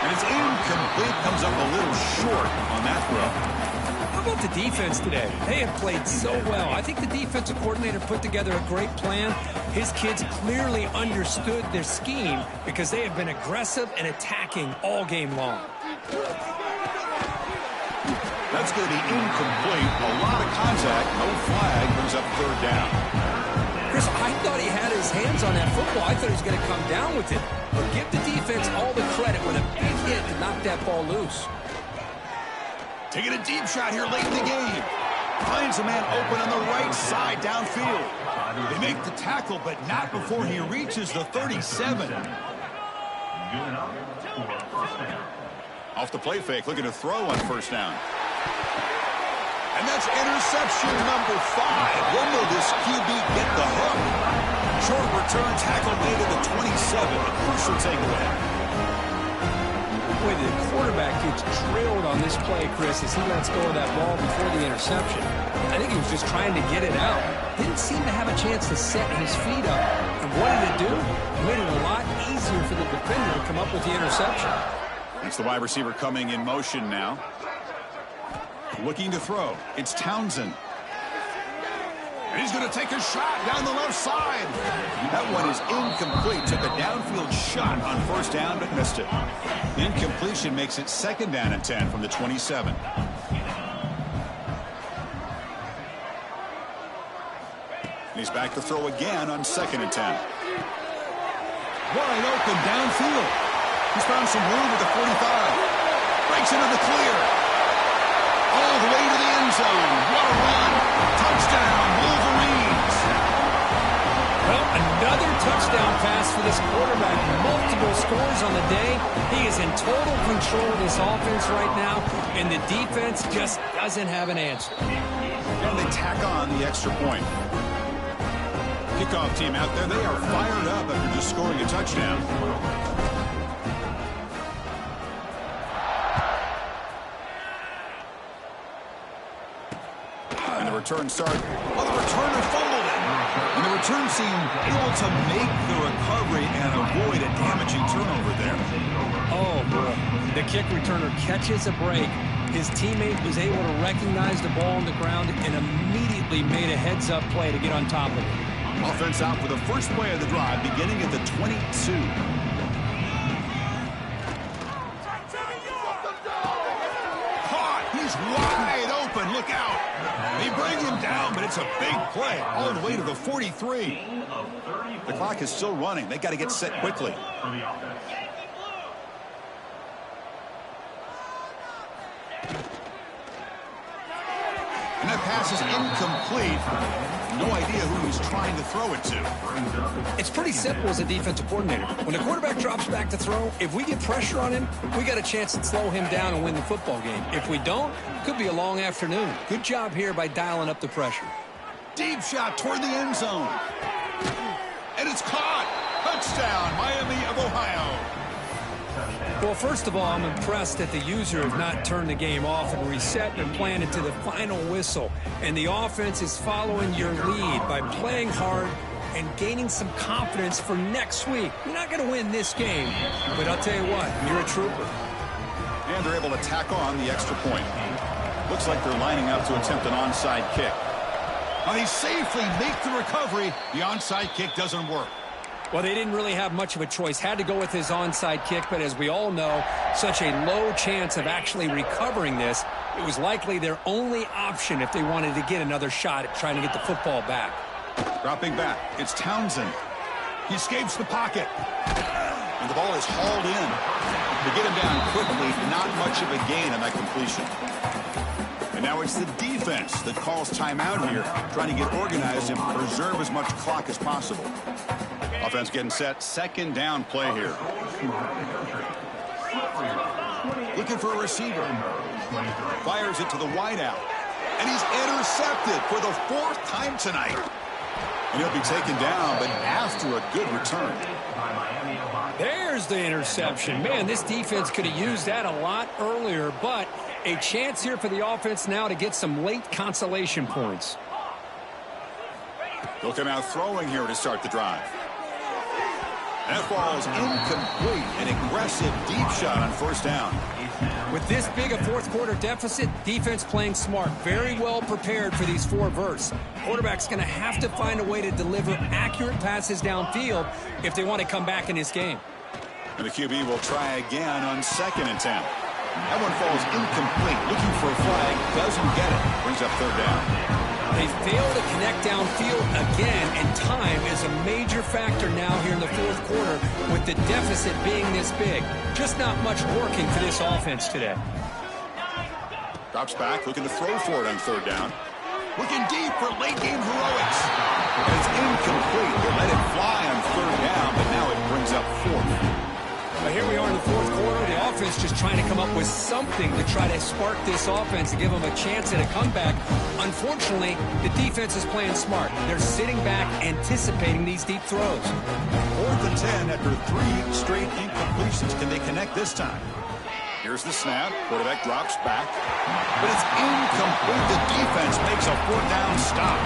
And it's incomplete, comes up a little short on that throw. How about the defense today? They have played so well. I think the defensive coordinator put together a great plan. His kids clearly understood their scheme because they have been aggressive and attacking all game long. That's going to be incomplete. A lot of contact. No flag. Brings up 3rd down. Chris, I thought he had his hands on that football. I thought he was going to come down with it. But give the defense all the credit with a big hit to knock that ball loose. Taking a deep shot here late in the game. Finds a man open on the right side downfield. They make the tackle, but not before he reaches the 37. Off the play fake, looking to throw on first down. And that's interception number 5. When will this QB get the hook? Short return tackle made at the 27. A crucial takeaway. Boy, the quarterback gets drilled on this play, Chris, as he lets go of that ball before the interception. I think he was just trying to get it out. Didn't seem to have a chance to set his feet up. And what did it do? It made it a lot easier for the defender to come up with the interception. It's the wide receiver coming in motion now. Looking to throw. It's Townsend. And he's going to take a shot down the left side. That one is incomplete. Took a downfield shot on first down, but missed it. Incompletion makes it second down and 10 from the 27. And he's back to throw again on second and 10. Wide open downfield. He's found some room at the 45. Breaks into the clear. All the way to the end zone. What a run. Touchdown, Wolverines. Well, another touchdown pass for this quarterback. Multiple scores on the day. He is in total control of this offense right now, and the defense just doesn't have an answer. And they tack on the extra point. Kickoff team out there, they are fired up after just scoring a touchdown. And the return started. Well, the returner fumbled it. And the return team able to make the recovery and avoid a damaging turnover there. Oh, boy. The kick returner catches a break. His teammate was able to recognize the ball on the ground and immediately made a heads-up play to get on top of it. Offense out for the first play of the drive, beginning at the 22. Caught! He's wide open. Look out! They bring him down, but it's a big play all the way to the 43. The clock is still running. They got to get set quickly. And that pass is incomplete. No idea who he's trying to throw it to. It's pretty simple as a defensive coordinator. When the quarterback drops back to throw, if we get pressure on him, we got a chance to slow him down and win the football game. If we don't, it could be a long afternoon. Good job here by dialing up the pressure. Deep shot toward the end zone. And it's caught. Touchdown, Miami of Ohio. Well, first of all, I'm impressed that the user has not turned the game off and reset and planned it to the final whistle. And the offense is following your lead by playing hard and gaining some confidence for next week. You're not going to win this game, but I'll tell you what, you're a trooper. And they're able to tack on the extra point. Looks like they're lining up to attempt an onside kick. Now they safely make the recovery. The onside kick doesn't work. Well, they didn't really have much of a choice. Had to go with his onside kick, but as we all know, such a low chance of actually recovering this. It was likely their only option if they wanted to get another shot at trying to get the football back. Dropping back, it's Townsend. He escapes the pocket. And the ball is hauled in. To get him down quickly, not much of a gain on that completion. And now it's the defense that calls timeout here, trying to get organized and preserve as much clock as possible. Offense getting set. Second down play here. Looking for a receiver. Fires it to the wideout. And he's intercepted for the 4th time tonight. And he'll be taken down, but after a good return. There's the interception. Man, this defense could have used that a lot earlier, but a chance here for the offense now to get some late consolation points. They'll come out throwing here to start the drive. That ball is incomplete. An aggressive deep shot on first down. With this big a fourth quarter deficit, defense playing smart, very well prepared for these 4 verts. Quarterback's going to have to find a way to deliver accurate passes downfield if they want to come back in this game. And the QB will try again on second and 10. That one falls incomplete. Looking for a flag, doesn't get it. Brings up third down. They fail to connect downfield again, and time is a major factor now here in the fourth quarter with the deficit being this big. Just not much working for this offense today. Drops back, looking to throw for it on third down. Looking deep for late-game heroics. And it's incomplete. They let it fly on third down, but now it brings up 4th. But here we are in the fourth quarter. The defense just trying to come up with something to try to spark this offense and give them a chance at a comeback. Unfortunately, the defense is playing smart. They're sitting back, anticipating these deep throws. 4th and 10 after 3 straight incompletions. Can they connect this time? Here's the snap. Quarterback drops back. But it's incomplete. The defense makes a 4th down stop.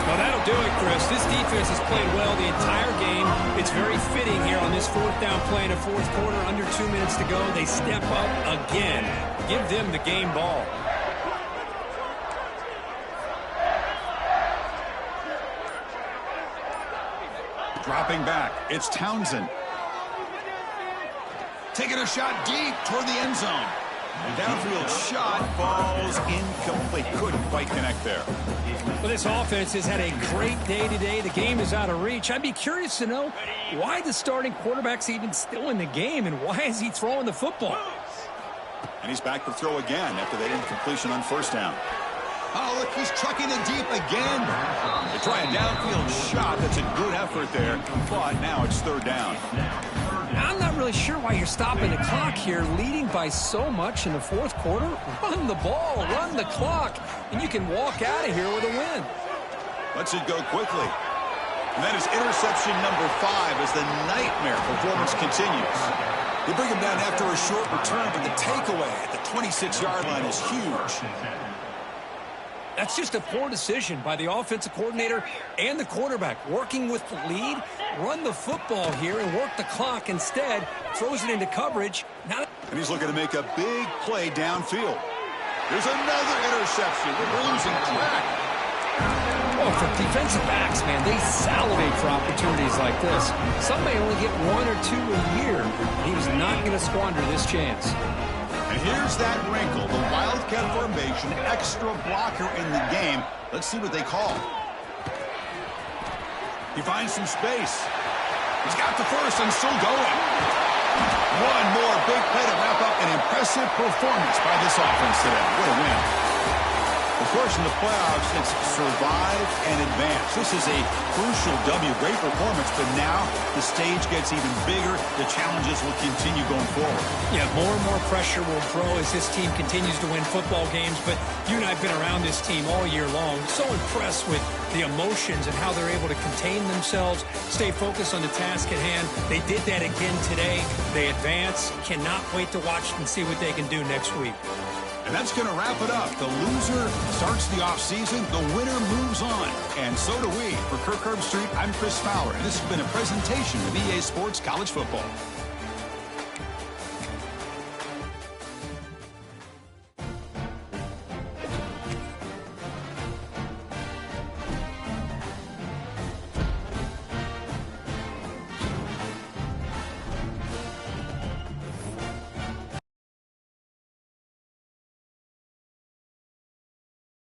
Well, that'll do it, Chris. This defense has played well the entire game. It's very fitting here on this 4th down play in the 4th quarter. Under 2 minutes to go. They step up again. Give them the game ball. Dropping back. It's Townsend. Taking a shot deep toward the end zone. The downfield shot falls incomplete. Couldn't quite connect there. Well, this offense has had a great day today. The game is out of reach. I'd be curious to know why the starting quarterback's even still in the game and why is he throwing the football? And he's back to throw again after that incompletion on 1st down. Oh, look, he's trucking it deep again. They try a downfield shot. That's a good effort there, but now it's 3rd down. I'm not really sure why you're stopping the clock here, leading by so much in the 4th quarter. Run the ball, run the clock, and you can walk out of here with a win. Lets it go quickly. And that is interception number 5 as the nightmare performance continues. They bring him down after a short return, but the takeaway at the 26-yard line is huge. That's just a poor decision by the offensive coordinator and the quarterback. Working with the lead, run the football here and work the clock. Instead, throws it into coverage. And he's looking to make a big play downfield. There's another interception. We're losing track. Oh, for defensive backs, man, they salivate for opportunities like this. Some may only get 1 or 2 a year. He was not going to squander this chance. And here's that wrinkle, the Wildcat formation, extra blocker in the game. Let's see what they call. He finds some space. He's got the first and still going. One more big play to wrap up an impressive performance by this offense today. What a win. Of course, in the playoffs, it's survive and advance. This is a crucial W. Great performance, but now the stage gets even bigger. The challenges will continue going forward. Yeah, more and more pressure will grow as this team continues to win football games, but you and I have been around this team all year long. So impressed with the emotions and how they're able to contain themselves, stay focused on the task at hand. They did that again today. They advance. Cannot wait to watch and see what they can do next week. And that's going to wrap it up. The loser starts the offseason. The winner moves on. And so do we. For Kirk Herbstreit, I'm Chris Fowler. And this has been a presentation of EA Sports College Football.